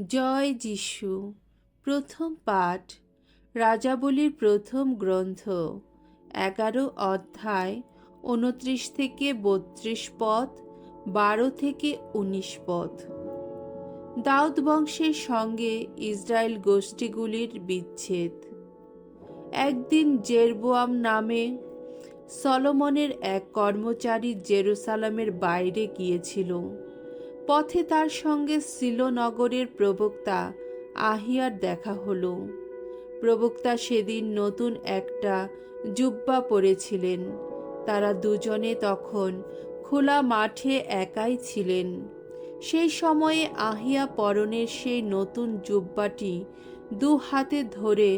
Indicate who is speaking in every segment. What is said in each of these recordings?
Speaker 1: জয় যিশু। প্রথম পাঠ রাজাবলীর প্রথম গ্রন্থ 11 অধ্যায় 29 থেকে 32 পদ, 12 থেকে 19 পদ। দাউদ বংশের সঙ্গে ইসরায়েল গোষ্ঠীগুলির বিচ্ছেদ। একদিন জেরবোয়াম নামে সলোমনের এক কর্মচারী জেরুসালেমের বাইরে গিয়েছিল। পথে তার সঙ্গে সিলো নগরের প্রবক্তা আহিয়ার দেখা হলো। প্রবক্তা সেদিন নতুন একটা জুব্বা পরেছিলেন। তারা দুজনে তখন খোলা মাঠে একাই ছিলেন। সেই সময়ে আহিয়া পরনের সেই নতুন জুব্বাটি দু হাতে ধরে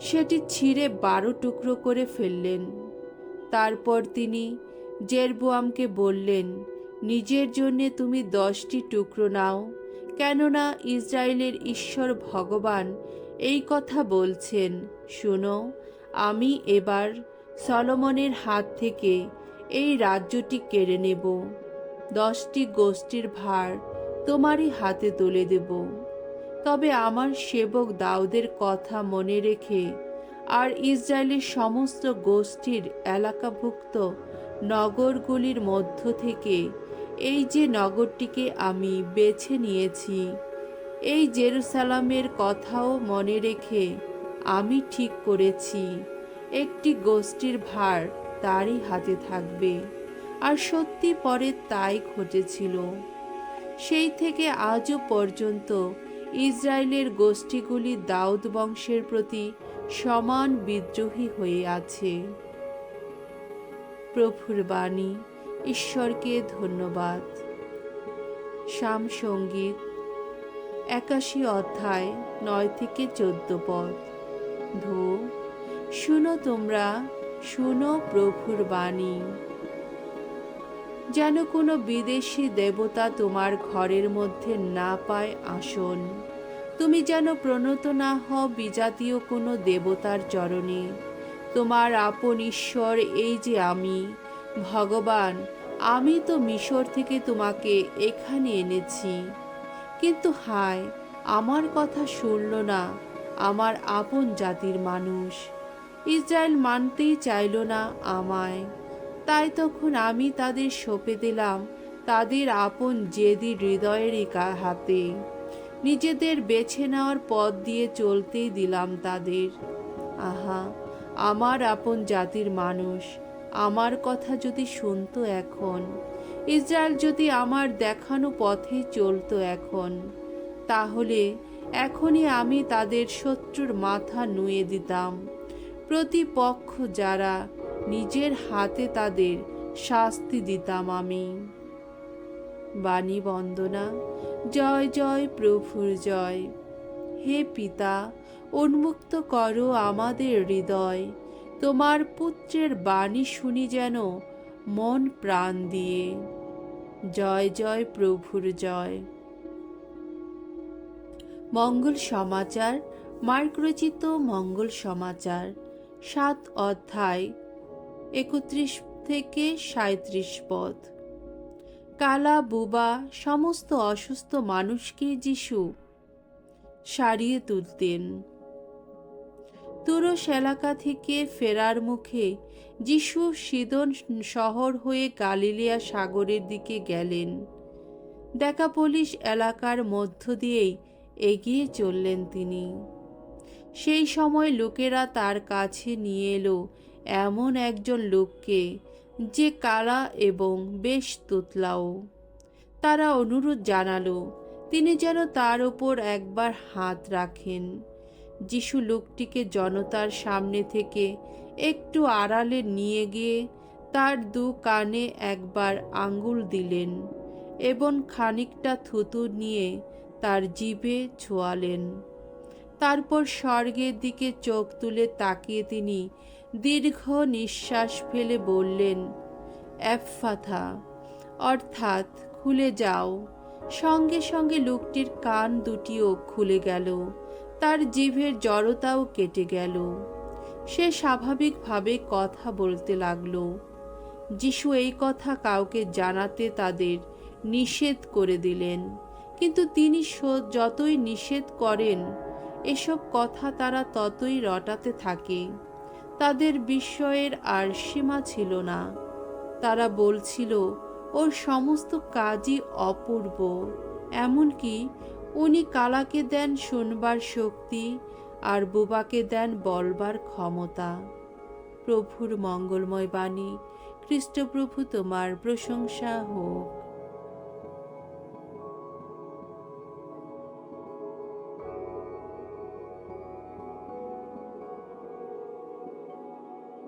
Speaker 1: সেটি ছিঁড়ে 12 টুকরো করে ফেললেন। তারপর তিনি জেরবোয়ামকে বললেন, নিজের জন্যে তুমি 10টি টুকরো নাও, কেননা ইসরায়েলের ঈশ্বর ভগবান এই কথা বলছেন, শোনো, আমি এবার সলোমনের হাত থেকে এই রাজ্যটি কেড়ে নেব, 10টি গোষ্ঠীর ভার তোমারই হাতে তুলে দেব। তবে আমার সেবক দাউদের কথা মনে রেখে আর ইসরায়েলের সমস্ত গোষ্ঠীর এলাকাভুক্ত নগরগুলির মধ্য থেকে এই যে নগরটিকে আমি বেছে নিয়েছি, এই জেরুসালেমের কথাও মনে রেখে আমি ঠিক করেছি একটি গোষ্ঠীর ভার তারই হাতে থাকবে। আর সত্যি পরে তাই ঘটেছিল। সেই থেকে আজও পর্যন্ত ইসরায়েলের গোষ্ঠীগুলি দাউদ বংশের প্রতি সমান বিদ্রোহী হয়ে আছে। প্রভুর বাণী। ঈশ্বরকে ধন্যবাদ। সাম সঙ্গীত 81 অধ্যায় 9 থেকে 14 পদ। ধো, শুনো তোমরা, শুনো প্রভুর বাণী। যেন কোনো বিদেশি দেবতা তোমার ঘরের মধ্যে না পায় আসন। তুমি যেন প্রণত না হও বিজাতীয় কোনো দেবতার চরণে। তোমার আপন ঈশ্বর এই যে আমি, ভগবান, আমি তো মিশর থেকে তোমাকে এখানে এনেছি। কিন্তু হায়, আমার কথা শুনল না আমার আপন জাতির মানুষ। ইসরায়েল মানতেই চাইল না আমায়। তাই তখন আমি তাদের সঁপে দিলাম তাদের আপন জেদি হৃদয়েরই হাতে। নিজেদের বেছে নেওয়ার পথ দিয়ে চলতেই দিলাম তাদের। আহা, আমার আপন জাতির মানুষ আমার কথা যদি শুনতো এখন, ইসরায়েল যদি আমার দেখানো পথেই চলতো এখন, তাহলে এখনই আমি তাদের শত্রুর মাথা নুয়ে দিতাম। প্রতিপক্ষ যারা, নিজের হাতে তাদের শাস্তি দিতাম আমি। বাণী বন্দনা। জয় জয় প্রভুর জয়। হে পিতা, উন্মুক্ত করো আমাদের হৃদয়, তোমার পুত্রের বাণী শুনি যেন মন প্রাণ দিয়ে। জয় জয় প্রভুর জয়। মঙ্গল সমাচার। মার্ক রচিত মঙ্গল সমাচার 7 অধ্যায় 31 থেকে 37 পদ। কালা, বুবা সমস্ত অসুস্থ মানুষকে যিশু সারিয়ে তুলতেন। তুরস এলাকা থেকে ফেরার মুখে যিশু সিদোন শহর হয়ে গালিলিয়া সাগরের দিকে গেলেন। দেকাপলিস এলাকার মধ্য দিয়েই এগিয়ে চললেন তিনি। সেই সময় লোকেরা তার কাছে নিয়ে এলো এমন একজন লোককে, যে কালা এবং বেশ তুতলাও। তারা অনুরোধ জানালো তিনি যেন তার ওপর একবার হাত রাখেন। যিশু লোকটিকে জনতার সামনে থেকে একটু আড়ালে নিয়ে গিয়ে তার 2 কানে একবার আঙ্গুল দিলেন এবং খানিকটা থুতু নিয়ে তার জিভে ছোঁয়ালেন। তারপর স্বর্গের দিকে চোখ তুলে তাকিয়ে তিনি দীর্ঘ নিঃশ্বাস ফেলে বললেন, এফফাথা, অর্থাৎ খুলে যাও। সঙ্গে সঙ্গে লোকটির কান দুটিও খুলে গেল, তার জিভের জড়তাও কেটে গেল। সে স্বাভাবিকভাবে কথা বলতে লাগল। যিশু এই কথা কাউকে জানাতে তাদের নিষেধ করে দিলেন, কিন্তু তিনি যতই নিষেধ করেন, এসব কথা তারা ততই রটাতে থাকে। তাদের বিস্ময়ের আর সীমা ছিল না। তারা বলছিল, ওর সমস্ত কাজই অপূর্ব। এমনকি উনি কালাকে দেন শুনবার শক্তি, আর বোবাকে দেন বলবার ক্ষমতা। প্রভুর মঙ্গলময় বাণী। খ্রিস্টপ্রভু তোমার প্রশংসা হোক।